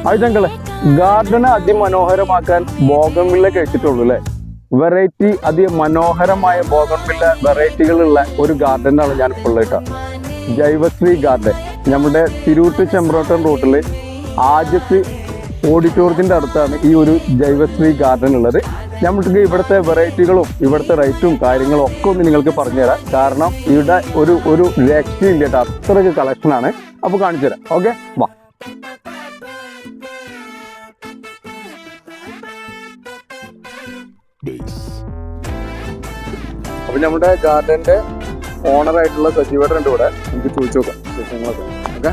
ആയിട്ടങ്ങളെ ഗാർഡനെ അതിമനോഹരമാക്കാൻ bougainvillea കഴിച്ചിട്ടുള്ളൂ അല്ലേ? Variety അതിമനോഹരമായ bougainvillea വെറൈറ്റികളുള്ള ഒരു ഗാർഡനാണ് ഞാൻ ഇപ്പോൾ കേട്ടോ. ജൈവശ്രീ ഗാർഡൻ നമ്മുടെ തിരൂട്ട് ചെമ്പ്രോട്ടൻ റൂട്ടിൽ ആദ്യത്തെ ഓഡിറ്റോറിയത്തിൻ്റെ അടുത്താണ് ഈ ഒരു ജൈവശ്രീ ഗാർഡൻ ഉള്ളത്. നമുക്ക് ഇവിടുത്തെ വെറൈറ്റികളും ഇവിടുത്തെ റേറ്റും കാര്യങ്ങളും ഒക്കെ ഒന്ന് നിങ്ങൾക്ക് പറഞ്ഞുതരാം. കാരണം ഇവിടെ ഒരു രക്ഷയില്ല കേട്ടോ, അത്രയ്ക്ക് കളക്ഷനാണ്. അപ്പോൾ കാണിച്ചു തരാം. ഓക്കെ, വാ. അപ്പൊ നമ്മുടെ ഗാർഡന്റെ ഓണറായിട്ടുള്ള സജീവേട്ടൻ ഉണ്ട് ഇവിടെ. നമുക്ക് ചോദിച്ചു നോക്കാം വിശേഷങ്ങളൊക്കെ. ഓക്കെ,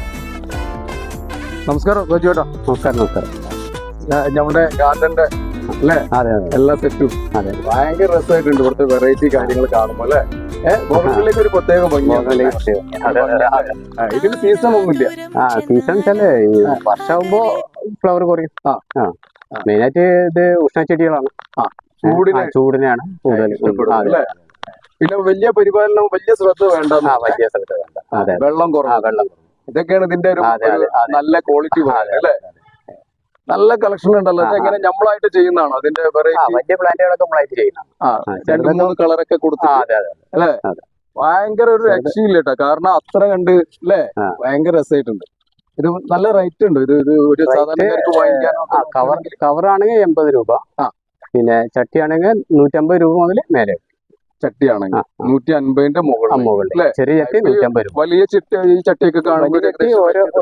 നമസ്കാരം സജീവേട്ടാ. നമസ്കാരം. നമ്മുടെ ഗാർഡന്റെ അല്ലേ? അതെ, എല്ലാ സെറ്റും അതെ, ഭയങ്കര രസമായിട്ടുണ്ട്. ഇവിടുത്തെ വെറൈറ്റി കാര്യങ്ങൾ കാണുമ്പോ അല്ലേ? ബോഗൺവില്ലയ്ക്ക് ഒരു പ്രത്യേക ഭംഗിയാണ്. ഇതിന് സീസൺ ഒന്നുമില്ല. സീസൺ വെച്ചാല് വർഷമാകുമ്പോ ഫ്ലവർ കുറയും. മെയിനായിട്ട് ഇത് ഉഷ്ണച്ചെടികളാണ്. ചൂടിനെയാണ് കൂടുതൽ. പിന്നെ വലിയ പരിപാലനം, വലിയ ശ്രദ്ധ വേണ്ട. വലിയ ശ്രദ്ധ വേണ്ട. അതെ, വെള്ളം കുറവ്. ഇതൊക്കെയാണ് ഇതിന്റെ ഒരു നല്ല ക്വാളിറ്റി അല്ലേ? നല്ല കളക്ഷൻ ഉണ്ടല്ലോ. എങ്ങനെ നമ്മളായിട്ട് ചെയ്യുന്നതാണോ അതിന്റെ വെറൈറ്റി? വലിയ പ്ലാന്റുകളൊക്കെ നമ്മളായിട്ട് ചെയ്യുന്നതാണ്. 2-3 കളറൊക്കെ കൊടുത്ത് അല്ലേ? ഭയങ്കര ഒരു രക്ഷയില്ല കേട്ടോ. കാരണം അത്ര കണ്ട് അല്ലേ? ഭയങ്കര രസമായിട്ടുണ്ട്. ഇത് നല്ല റേറ്റ് ഉണ്ട്. ഇത് ഒരു സാധാരണക്കാർക്ക് വാങ്ങിക്കാൻ കവറാണെങ്കിൽ 80 രൂപ. പിന്നെ ചട്ടിയാണെങ്കിൽ 150 രൂപ മുതൽ മേലെ. ചട്ടിയാണെങ്കിൽ 150ന്റെ മുകളിൽ. ചെറിയ ചട്ടി 150 രൂപ. വലിയ ചട്ടി, ഈ ചട്ടിയൊക്കെ കാണുമ്പോൾ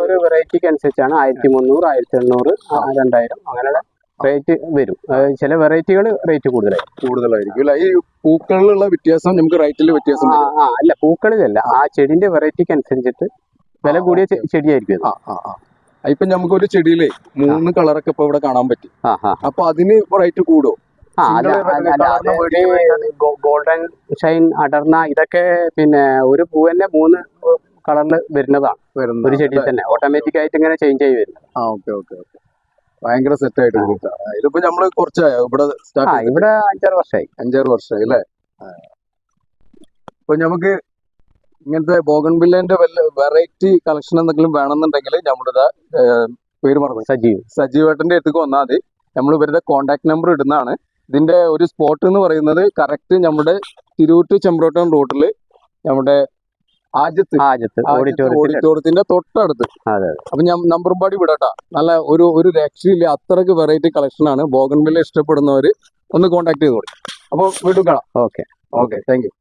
ഓരോ വെറൈറ്റിക്ക് അനുസരിച്ചാണ് 1800, 1800, 2000 അങ്ങനെയുള്ള റേറ്റ് വരും. ചില വെറൈറ്റികൾ റേറ്റ് കൂടുതലായിരിക്കും അല്ലെ? ഈ പൂക്കളിലുള്ള വ്യത്യാസം നമുക്ക് റേറ്റിൽ വ്യത്യാസം അല്ല, പൂക്കളിലല്ല, ആ ചെടിന്റെ വെറൈറ്റിക്ക് അനുസരിച്ചിട്ട് വില കൂടിയ ചെടിയായിരിക്കും. ഇപ്പൊ നമുക്കൊരു ചെടിയിലെ 3 കളറൊക്കെ ഇപ്പൊ ഇവിടെ കാണാൻ പറ്റി. അപ്പൊ അതിന് റേറ്റ് കൂടുമോ? ഗോൾഡൻ ഷൈൻ, അടർന്ന, ഇതൊക്കെ പിന്നെ ഒരു പൂവന്നെ 3 കളറിൽ വരുന്നതാണ് ഒരു ചെടിയിൽ തന്നെ. ഓട്ടോമാറ്റിക് ആയിട്ട് ഇങ്ങനെ ചേഞ്ച് ആയി വരുന്നത്. ഭയങ്കര സെറ്റ് ആയിട്ട്. ഇതിപ്പോ നമ്മള് കുറച്ചായോ ഇവിടെ? ഇവിടെ 5-6 വർഷമായി. 5-6 വർഷമായി അല്ലേ? ഇപ്പൊ നമുക്ക് ഇങ്ങനത്തെ ബോഗൺവില്ലേന്റെ വെറൈറ്റി കളക്ഷൻ എന്തെങ്കിലും വേണമെന്നുണ്ടെങ്കിൽ നമ്മുടെ പേര് പറഞ്ഞു സജീവേട്ടന്റെ അടുത്തേക്ക് വന്നാൽ മതി. നമ്മൾ ഇവരുടെ കോണ്ടാക്ട് നമ്പർ ഇടുന്നതാണ്. ഇതിന്റെ ഒരു സ്പോട്ട് എന്ന് പറയുന്നത് കറക്റ്റ് നമ്മുടെ തിരൂട്ട് ചെമ്പ്രോട്ടൻ റൂട്ടില് നമ്മുടെ ആദ്യത്തെ ഓഡിറ്റോറിയത്തിന്റെ തൊട്ടടുത്ത്. അപ്പൊ ഞാൻ നമ്പറും പാടി വിടട്ടാ. നല്ല ഒരു രക്ഷയില്ല, അത്രക്ക് വെറൈറ്റി കളക്ഷൻ ആണ്. ബോഗൺവില്ല ഇഷ്ടപ്പെടുന്നവര് ഒന്ന് കോണ്ടാക്ട് ചെയ്തോളൂ. അപ്പൊ വീണ്ടും കാണാം. Okay, thank you.